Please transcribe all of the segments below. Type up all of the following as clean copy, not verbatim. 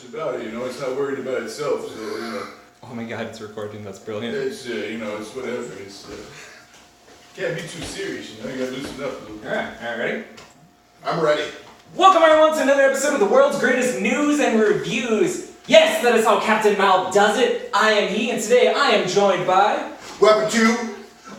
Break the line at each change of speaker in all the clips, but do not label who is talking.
much about it. It's not worried about itself. So
Oh my God, it's recording. That's brilliant.
it's it's whatever. It's can't be too serious. You gotta loosen up a little bit.
All right, ready?
I'm ready.
Welcome everyone to another episode of the world's greatest news and reviews. Yes, that is how Captain Mal does it. I am he, and today I am joined by
Weapon 2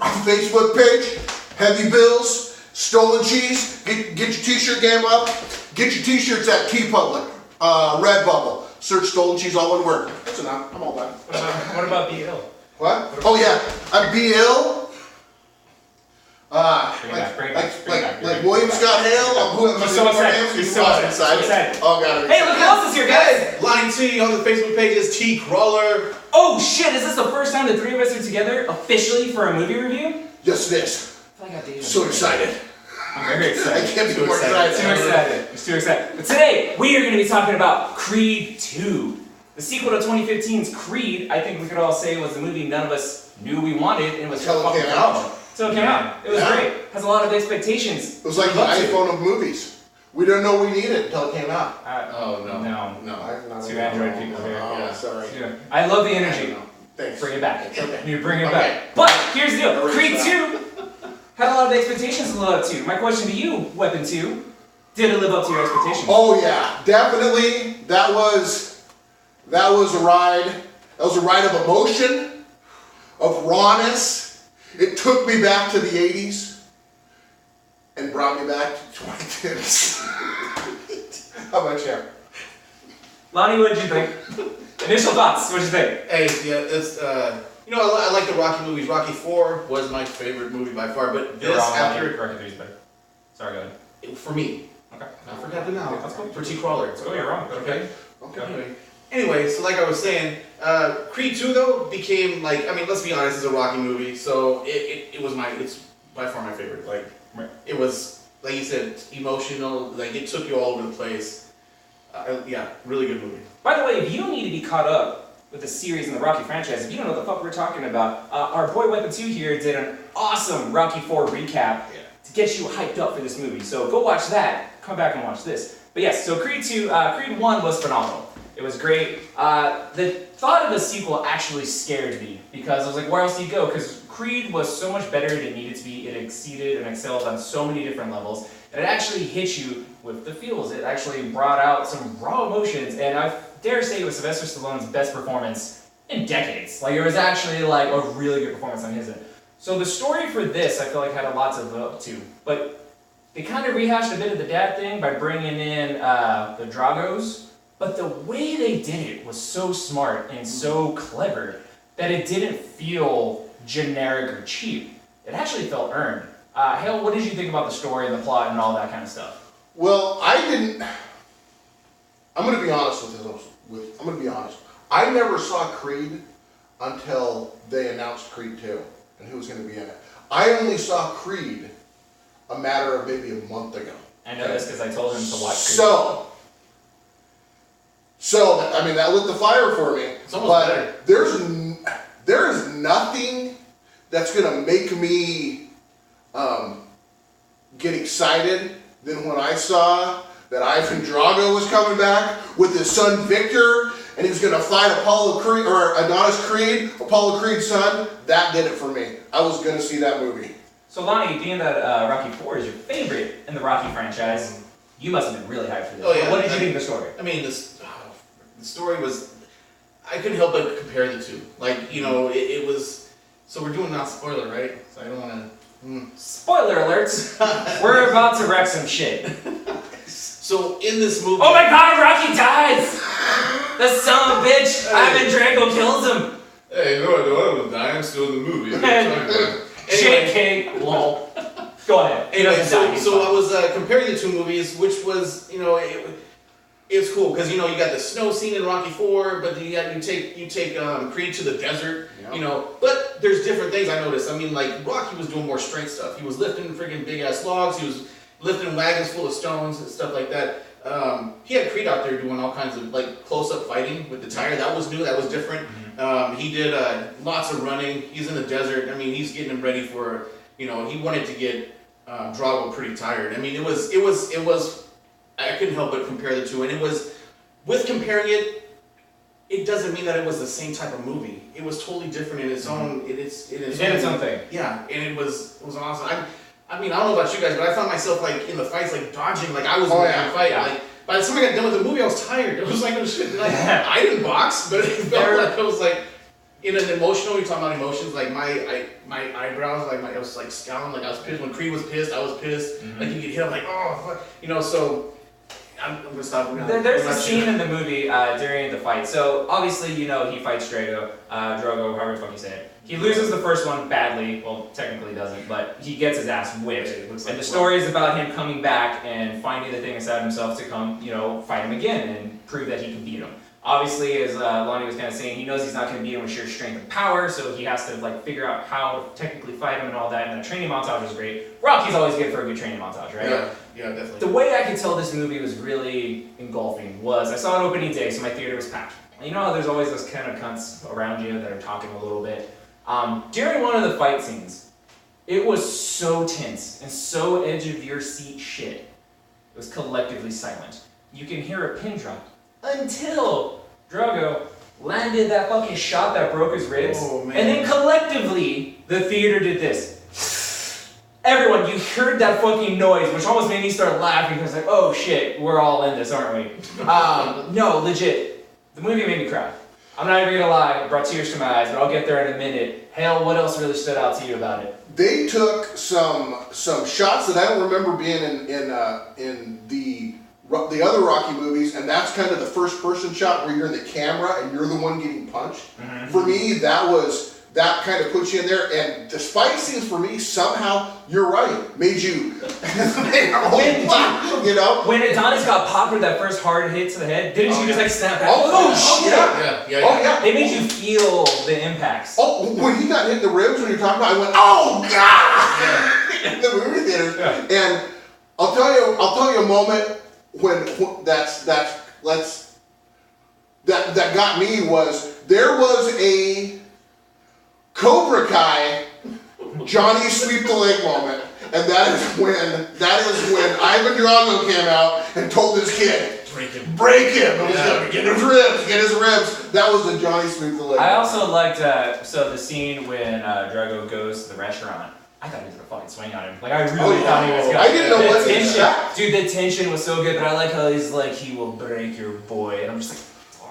on Facebook page. Heavy Bills, Stolen Cheese. Get your t-shirt game up. Get your t-shirts at TeePublic, Redbubble. Search Stolen Cheese, all one word. That's enough. I'm all done.
What about Be Ill?
What? Oh yeah, I'm Be Ill. Like William Scott Hale.
He's so excited. He's so excited.
Oh god.
Hey, look who else is here, guys!
Line T on the Facebook page is T Crawler.
Oh shit! Is this the first time the three of us are together officially for a movie review?
Yes, it is.
I got
So excited.
I'm very excited.
I can't be more excited.
Too excited. It's too excited. But today, we are going to be talking about Creed 2. The sequel to 2015's Creed, I think we could all say, was the movie none of us knew we wanted, and it was
Until it
fucking
came out.
phenomenal. So it came out. It was great. Has a lot of expectations.
It was like the iPhone of movies. We didn't know we needed it until it came out.
Oh, no.
No.
Two Android people here.
Oh,
Yeah.
sorry.
I love the energy.
Thanks.
Bring it back.
It's okay.
You bring it
Okay.
back. But here's the deal.
Erase
Creed
that.
2 had a lot of expectations to live up to. My question to you, Weapon 2, did it live up to your expectations?
Oh yeah, definitely. That was a ride. That was a ride of emotion, of rawness. It took me back to the 80s and brought me back to 2010s. How about you?
Lonnie, what did you think? Initial thoughts, what did you think?
Hey, yeah, it's, I like the Rocky movies. Rocky 4 was my favorite movie by far, but this after...
Rocky 3 is better. Sorry, go ahead.
For me.
Okay.
I forgot the now.
That's cool.
For T Crawler.
Oh, you're wrong.
Okay.
Okay.
Anyway, so like I was saying, Creed 2 though became like, I mean, let's be honest, it's a Rocky movie, so it's by far my favorite. Like, it was, like you said, emotional, like it took you all over the place. Yeah, really good movie.
By the way, if you don't need to be caught up with the series and the Rocky franchise, if you don't know what the fuck we're talking about, our boy Weapon 2 here did an awesome Rocky 4 recap to get you hyped up for this movie. So go watch that, come back and watch this. But yes, so Creed 1 was phenomenal. It was great. The thought of a sequel actually scared me because I was like, where else do you go? Because Creed was so much better than it needed to be. It exceeded and excelled on so many different levels. And it actually hit you with the feels. It actually brought out some raw emotions. And I dare say it was Sylvester Stallone's best performance in decades. Like, it was actually like a really good performance on his end. So the story for this, I feel like, had a lot to live up to. But they kind of rehashed a bit of the dad thing by bringing in the Dragos. But the way they did it was so smart and so clever that it didn't feel generic or cheap. It actually felt earned. Hale, what did you think about the story and the plot and all that kind of stuff?
Well, I'm going to be honest with this. I'm going to be honest. I never saw Creed until they announced Creed 2 and who was going to be in it. I only saw Creed a matter of maybe a month ago.
I know this because I told him to watch Creed.
So I mean, that lit the fire for me.
It's almost better.
There is nothing that's going to make me get excited than when I saw that Ivan Drago was coming back with his son Victor, and he was going to fight Apollo Creed, or Adonis Creed, Apollo Creed's son. That did it for me. I was going to see that movie.
So Lonnie, being that Rocky 4 is your favorite in the Rocky franchise, you must have been really hyped for this.
Oh, yeah.
What did you think of the story?
I mean, the story was, I couldn't help but compare the two. Like, it was, so we're doing not spoiler, right? So I don't want to...
Spoiler alerts! We're about to wreck some shit.
So in this movie...
Oh my god, Rocky dies! The son of a bitch! Ivan Drago kills him!
Hey, no, I don't die. I'm still in the movie. What are you talking about?
JK, lol. Go ahead.
Anyway, so I was comparing the two movies, which was, it's cool because you got the snow scene in Rocky 4, but you take Creed to the desert, But there's different things I noticed. I mean, like Rocky was doing more strength stuff. He was lifting freaking big ass logs. He was lifting wagons full of stones and stuff like that. He had Creed out there doing all kinds of like close up fighting with the tire. That was new. That was different. He did lots of running. He's in the desert. I mean, he's getting him ready for he wanted to get Drago pretty tired. I mean, it was. I couldn't help but compare the two, and it was with comparing it doesn't mean that it was the same type of movie. It was totally different in its own.
It did its own thing.
Yeah, and it was awesome. I mean, I don't know about you guys, but I found myself like in the fights, like dodging, like I was in the fight.
Yeah.
Like by the time I got done with the movie, I was tired. It was like, oh shit, like I didn't box, but it felt like I was like in an emotional. You're talking about emotions, like my eyebrows, like I was like scowling, like I was pissed when Creed was pissed. I was pissed. Like you get hit, I'm like, oh, fuck. You know, so. I'm gonna stop.
There's a scene in the movie during the fight. So obviously, you know, he fights Drogo, however the fuck you say it. He loses the first one badly. Well, technically he doesn't, but he gets his ass whipped. And the story is about him coming back and finding the thing inside himself to come, you know, fight him again and prove that he can beat him. Obviously, as Lonnie was kind of saying, he knows he's not going to beat him with sheer strength and power, so he has to like figure out how to technically fight him and all that. And the training montage is great. Rocky's always good for a good training montage, right?
Yeah, definitely.
The way I could tell this movie was really engulfing was I saw it opening day, so my theater was packed. And you know how there's always those kind of cunts around you that are talking a little bit. During one of the fight scenes, it was so tense and so edge of your seat shit. It was collectively silent. You can hear a pin drop until Drogo landed that fucking shot that broke his ribs.
Oh, man.
And then collectively, the theater did this. Everyone, you heard that fucking noise, which almost made me start laughing because like, oh shit, we're all in this, aren't we? No, legit. The movie made me cry. I'm not even gonna lie, it brought tears to my eyes, but I'll get there in a minute. Hale, what else really stood out to you about it?
They took some shots that I don't remember being in the other Rocky movies, and that's kind of the first person shot where you're in the camera and you're the one getting punched. Mm-hmm. For me, that kind of puts you in there, and the fight scenes for me somehow, you're right, made you, you know?
When Adonis got popped with that first hard hit to the head, didn't you just like snap back?
Oh, shit!
Yeah.
Oh, yeah.
They made you feel the impacts.
Oh, when he got hit in the ribs when you're talking about, I went, oh, God! In the movie theater. Yeah. And I'll tell you a moment when that got me was, there was a Cobra Kai Johnny sweep the leg moment, and that is when Ivan Drago came out and told this kid, break him. It was gonna get his ribs. That was the Johnny sweep the leg.
I also liked so the scene when Drago goes to the restaurant. I thought he was gonna fucking swing on him. Like I really thought he was gonna.
I didn't know what to expect.
Dude, the tension was so good, but I like how he's like, he will break your boy, and I'm just like,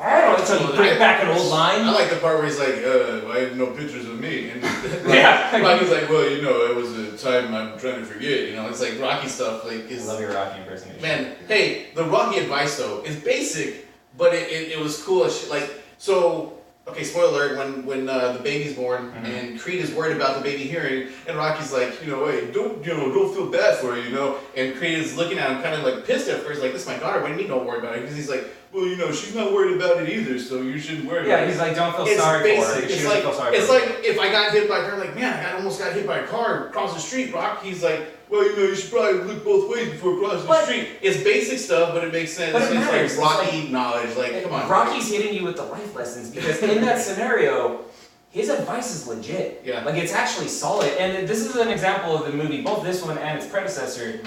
that's how you bring back an old line.
I like the part where he's like, I have no pictures of me. And
Rocky's
like, well, you know, it was a time I'm trying to forget. You know, it's like Rocky stuff. Like,
I love your Rocky impersonation.
Man, hey, the Rocky advice though is basic, but it was cool as shit. Like, so, okay, spoiler alert, when the baby's born and Creed is worried about the baby hearing, and Rocky's like, hey, don't feel bad for her, and Creed is looking at him kind of like pissed at first, like, this is my daughter, what do you mean don't worry about it? Because he's like, well, she's not worried about it either, so you shouldn't worry about it.
Yeah, he's like, don't feel sorry for her.
It's like if I got hit by a car, like, man, I almost got hit by a car across the street, Rock. He's like, well, you should probably look both ways before crossing the street. It's basic stuff, but it makes sense.
But it matters.
It's like Rocky knowledge. Like, come on.
Rocky's hitting you with the life lessons because in that scenario, his advice is legit.
Yeah.
Like, it's actually solid. And this is an example of the movie, both this one and its predecessor,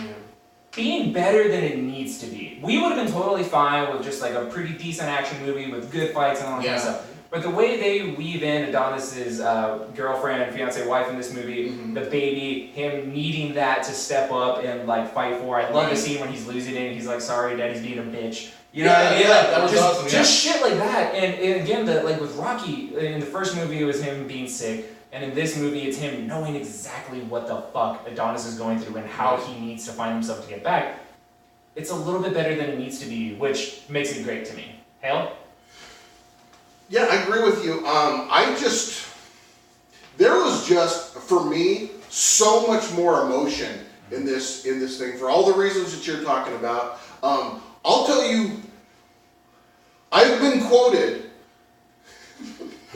being better than it needs to be. We would have been totally fine with just like a pretty decent action movie with good fights and all that kind of stuff. But the way they weave in Adonis's girlfriend, fiance, wife in this movie, the baby, him needing that to step up and like fight for. I love the scene when he's losing it and he's like, sorry, daddy's being a bitch. You know what I mean?
That was awesome.
Just shit like that. And again, like with Rocky, in the first movie it was him being sick. And in this movie, it's him knowing exactly what the fuck Adonis is going through and how he needs to find himself to get back. It's a little bit better than it needs to be, which makes it great to me. Hale?
Yeah, I agree with you. There was just, for me, so much more emotion in this thing for all the reasons that you're talking about. I'll tell you, I've been quoted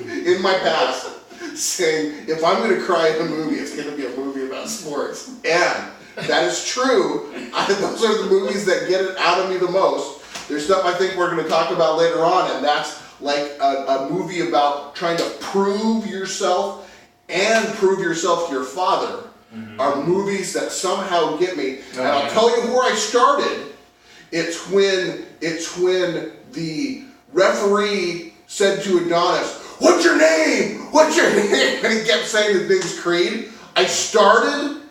in my past saying, if I'm going to cry in a movie, it's going to be a movie about sports. And that is true. Those are the movies that get it out of me the most. There's stuff I think we're going to talk about later on, and that's like a movie about trying to prove yourself and prove yourself to your father. Are movies that somehow get me. And I'll tell you where I started. It's when the referee said to Adonis, "What's your name? What's your name?" And he kept saying his name's Creed. I started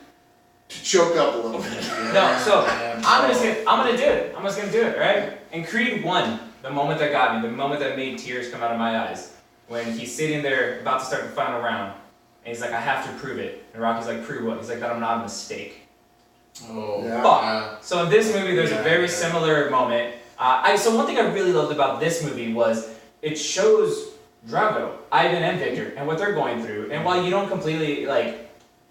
to choke up a little bit.
No, so I'm gonna do it. I'm just gonna do it, right? And Creed 1, the moment that got me, the moment that made tears come out of my eyes, when he's sitting there about to start the final round, and he's like, "I have to prove it." And Rocky's like, "Prove what?" He's like, "That I'm not a mistake."
Oh,
Yeah.
Fuck. So in this movie, there's a very similar moment. So one thing I really loved about this movie was it shows Drago, Ivan, and Victor, and what they're going through. And while you don't completely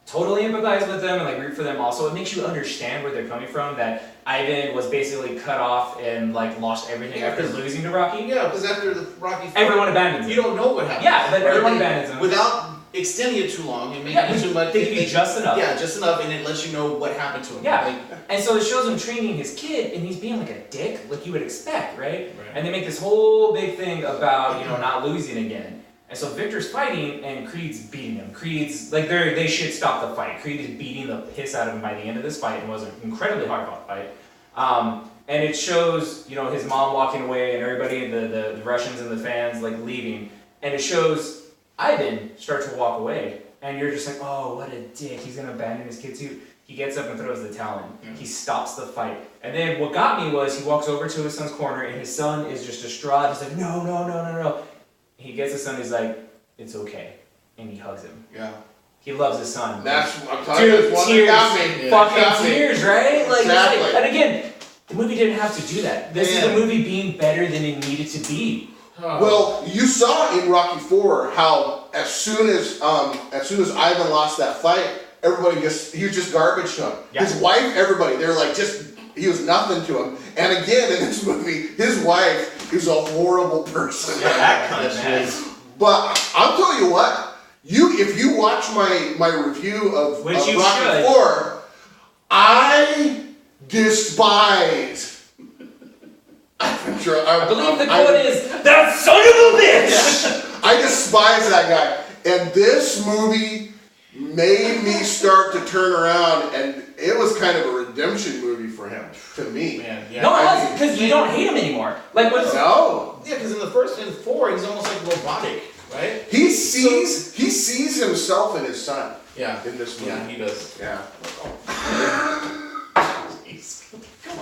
totally empathize with them and root for them, also it makes you understand where they're coming from. That Ivan was basically cut off and lost everything after losing to Rocky.
Yeah, because after the Rocky,
Everyone abandons him.
you don't know what happened.
Yeah, but everyone abandons him.
Without extending it too long and making
Yeah,
it too much.
they give you just enough.
Yeah, just enough, and it lets you know what happened to him.
Yeah, and so it shows him training his kid, and he's being like a dick, like you would expect, right? And they make this whole big thing about not losing again. And so Victor's fighting, and Creed's beating him. Creed's they should stop the fight. Creed is beating the piss out of him by the end of this fight, and was an incredibly hard fought fight. And it shows his mom walking away, and everybody, the Russians and the fans leaving, and it shows Ivan start to walk away, and you're just like, oh, what a dick, he's gonna abandon his kid too. He gets up and throws the towel in. He stops the fight. And then what got me was he walks over to his son's corner, and his son is just distraught. He's like, no, no, no, no, no. He gets his son, he's like, it's okay. And he hugs him.
Yeah.
He loves his son.
I'm telling you,
Dude,
one
tears.
that got me.
Fucking
Got me.
tears, right?
Exactly.
And again, the movie didn't have to do that. This is the movie being better than it needed to be.
Well, you saw in Rocky IV how as soon as Ivan lost that fight, everybody he was just garbage to him.
Yeah.
His wife, everybody, they were he was nothing to him. And again, in this movie, his wife is a horrible person.
Yeah, that kind of mess.
But I'll tell you what, if you watch my review of
Which you
Rocky
should.
IV, I despise.
I believe the quote is, that son of a bitch!
I despise that guy. And this movie made me start to turn around, and it was kind of a redemption movie for him, to me.
Man, yeah.
No, it wasn't, because you don't hate him anymore.
No.
Yeah, because in the first and 4, he's almost robotic, right?
He sees himself in his son.
Yeah.
In this movie.
Yeah, he does.
Yeah.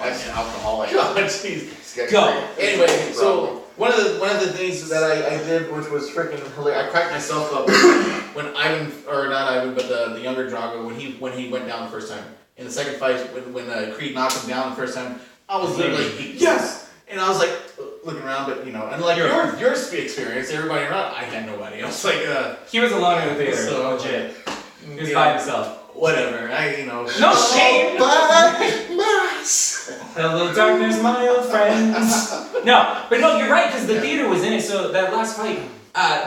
That's alcoholic.
God,
Jeez.
Go.
Anyway, so one of the things that I did, which was freaking hilarious, I cracked myself up when Ivan, or not Ivan, but the younger Drago, when he went down the first time. In the second fight, when Creed knocked him down the first time, I was literally yes, and I was looking around, but and your experience, everybody around, I had nobody. I was
He was alone in the theater,
So,
legit. He was by himself.
whatever,
No shame!
Mass.
Hello, darkness, my old friends. No, you're right, because the theater was in it, so that last fight,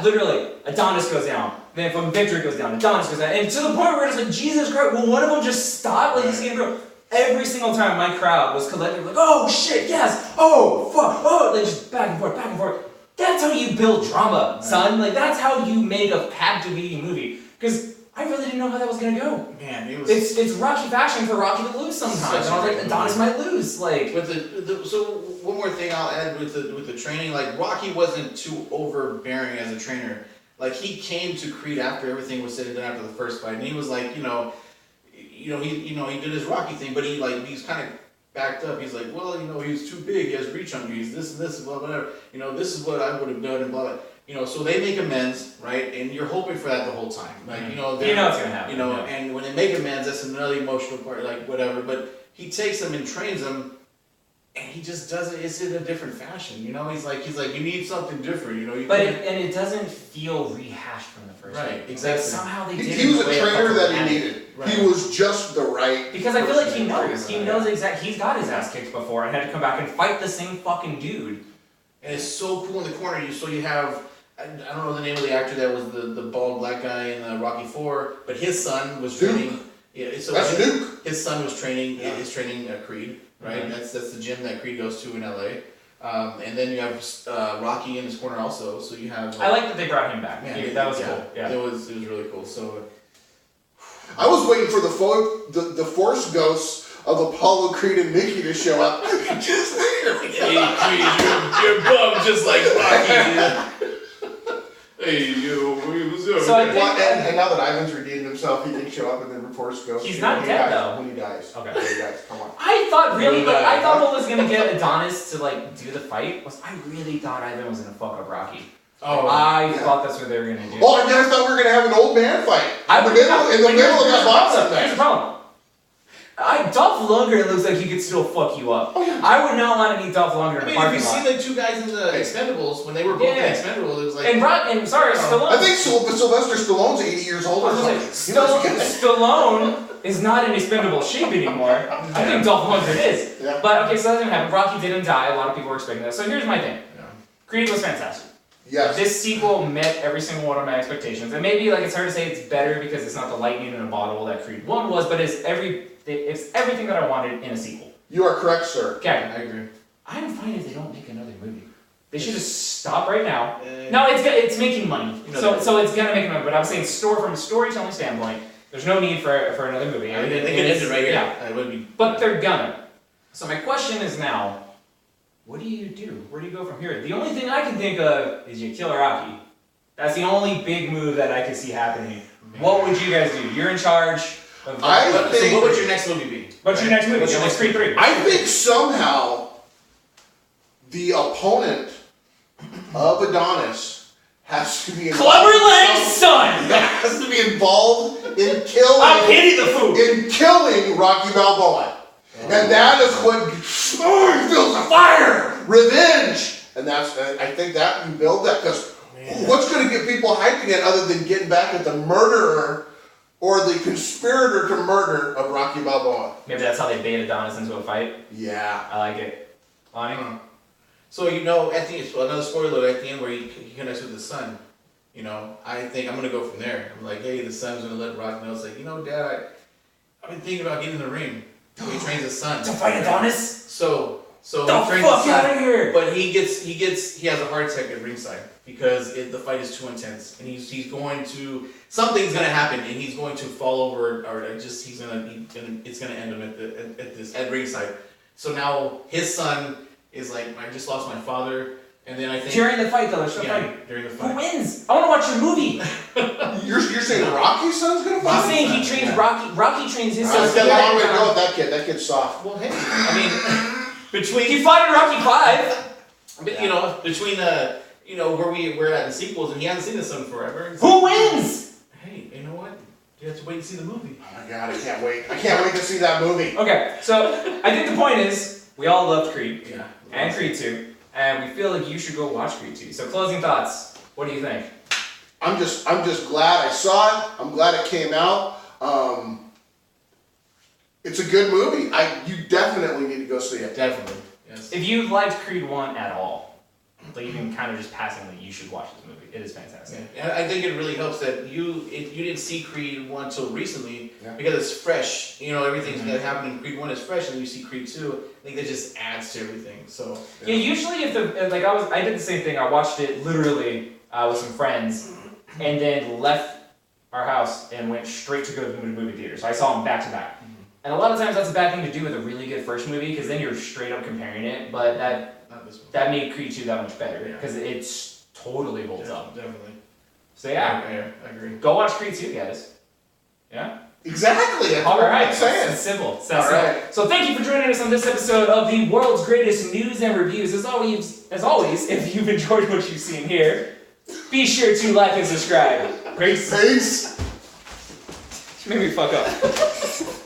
literally, Adonis goes down. Then from Victor goes down, Adonis goes down. And to the point where it's like, Jesus Christ, will one of them just stop? He's getting real. Every single time my crowd was collective, oh shit, yes, oh fuck, oh, just back and forth, back and forth. That's how you build drama, son. That's how you make a captivating movie. Because I really didn't know how that was gonna go.
Man, it was.
It's Rocky fashion for Rocky to lose sometimes. And I was like, Adonis might lose.
So one more thing I'll add with the training, Rocky wasn't too overbearing as a trainer. He came to Creed after everything was said and done after the first fight, and he was he did his Rocky thing, but he's kind of backed up. He's well, he's too big. He has reach on me. He's this and this, blah, whatever. This is what I would have done and blah, blah. So they make amends, right? And you're hoping for that the whole time.
You know it's gonna happen.
And when they make amends, that's another emotional part, whatever. But he takes them and trains them, and he just does it. It's in a different fashion, He's like, you need something different,
it doesn't feel rehashed from the first
right,
one.
exactly.
Somehow they did
He was a trainer that he needed.
Right.
He was just the right.
Because I feel like he knows.
person.
He knows exactly. He's got his ass kicked before and had to come back and fight the same fucking dude.
And it's so cool in the corner. You have. I don't know the name of the actor that was the bald black guy in Rocky IV, but his son was training. Yeah, so
That's Duke.
His son was training. Is training Creed, right? Mm-hmm. That's the gym that Creed goes to in LA. And then you have Rocky in his corner also. So you have.
I like that they brought him back.
Yeah,
that was cool. Yeah,
it was really cool. So.
I was waiting for the Force Ghosts of Apollo Creed and Mickey to show up. Just there.
Hey, Creed, you're bum just like Rocky. Hey, yo, what's up?
So I think-
And now that Ivan's redeemed himself, he can show up and then Force Ghost.
He's not dead, though.
When he dies.
Okay.
When he dies. Come on.
I thought really,
Really
I
bad.
thought what was gonna get Adonis to like do the fight was I really thought Ivan was gonna fuck up Rocky.
Oh,
I
yeah.
thought that's what they were gonna do.
Oh, and then I thought we were gonna have an old man fight in the middle of that boxing
Here's the
match.
problem. Dolph Lundgren looks like he could still fuck you up.
Oh, yeah.
I would not want to meet Dolph Lundgren
I
in
mean,
the
if you
parking
see
lot.
the two guys in the Expendables, when they were both
Yeah.
in Expendables, it was like...
And Stallone.
I think Sylvester Stallone's 80 years old or something.
Stallone is not in expendable shape anymore. I think Dolph Lundgren is.
Yeah.
But okay, so that didn't happen. Rocky didn't die. A lot of people were expecting that. So here's my thing.
Yeah.
Creed was fantastic.
Yes.
This sequel met every single one of my expectations. And maybe like it's hard to say it's better because it's not the lightning in a bottle that Creed 1 was, but it's everything that I wanted in a sequel.
You are correct, sir.
Okay,
I agree.
I'm fine if they don't make another movie. They should just stop right now.
Uh,
No, it's making money,
You know
so
that.
so it's gonna make money. But I'm saying from a storytelling standpoint, there's no need for another movie.
I mean, they
It
could
is-
end it right here.
Yeah,
It would be...
but they're gonna. So my question is now, what do you do? Where do you go from here? The only thing I can think of is you kill Rocky. That's the only big move that I can see happening. What would you guys do? You're in charge of.
So what would your next movie be?
What's your next movie?
What's your
It's Creed 3.
I think somehow the opponent of Adonis has to be
Clubber Lang's son!
has to be involved in killing.
I pity the fool!
In killing Rocky Balboa. And that is what he feels a fire, revenge, and that's. I think that you build that because what's going to get people hyped again, other than getting back at the murderer or the conspirator to murder of Rocky Balboa?
Maybe that's how they bait Adonis into a fight.
Yeah.
I like it. Lonnie?
So, you know, at the end, another spoiler at the end where he connects with the son, you know, I think I'm going to go from there. I'm like, hey, the son's going to let Rock know. It's like, you know, Dad, I've been thinking about getting in the ring. So he trains his son.
To fight Adonis?
So
The
he trains
fuck
his son.
out of here!
But he has a heart attack at ringside because the fight is too intense, and he's going to something's gonna happen, and he's going to fall over, or just it's gonna end him at ringside. So now his son is like, I just lost my father, and then I think
During the fight, though, there's no fight.
during the
Who
fight.
wins? I want to watch your movie.
You're saying Rocky's son's gonna
He's
fight?
saying he trains Rocky. Rocky trains his son.
I've got a long way to go with that kid. That kid's soft.
Well, hey, I mean, between
He fought in Rocky 5.
but, you know, between where we're at in sequels, and he hasn't seen his son forever.
Who wins?
Hey, you know what? You have to wait and see the movie.
Oh my god, I can't wait. I can't wait to see that movie.
Okay, so I think the point is we all loved Creed
Yeah.
and Creed 2, and we feel like you should go watch Creed 2. So closing thoughts. What do you think?
I'm just glad I saw it. I'm glad it came out. It's a good movie. You definitely need to go see it.
Definitely. Yes.
If you liked Creed 1 at all, like even kind of just passingly, you should watch this movie. It is fantastic.
Yeah. And I think it really helps that if you didn't see Creed 1 till recently,
Yeah.
because it's fresh. You know, everything that happened in Creed 1 is fresh, and you see Creed 2, I think that just adds to everything. So
Yeah, usually if I did the same thing. I watched it literally with some friends, and then left our house and went straight to go to the movie theater. So I saw them back to back. And a lot of times that's a bad thing to do with a really good first movie because then you're straight up comparing it. But
not this one.
that made Creed 2 that much better
Yeah.
because it's totally holds up.
Definitely.
So yeah,
I agree.
go watch Creed 2, guys. Yeah.
Exactly. That's
All
what
right.
I'm saying.
It's simple. It's that
All
simple.
right.
So thank you for joining us on this episode of the world's greatest news and reviews. As always, if you've enjoyed what you've seen here, be sure to like and subscribe. Peace.
Peace.
Made me fuck up.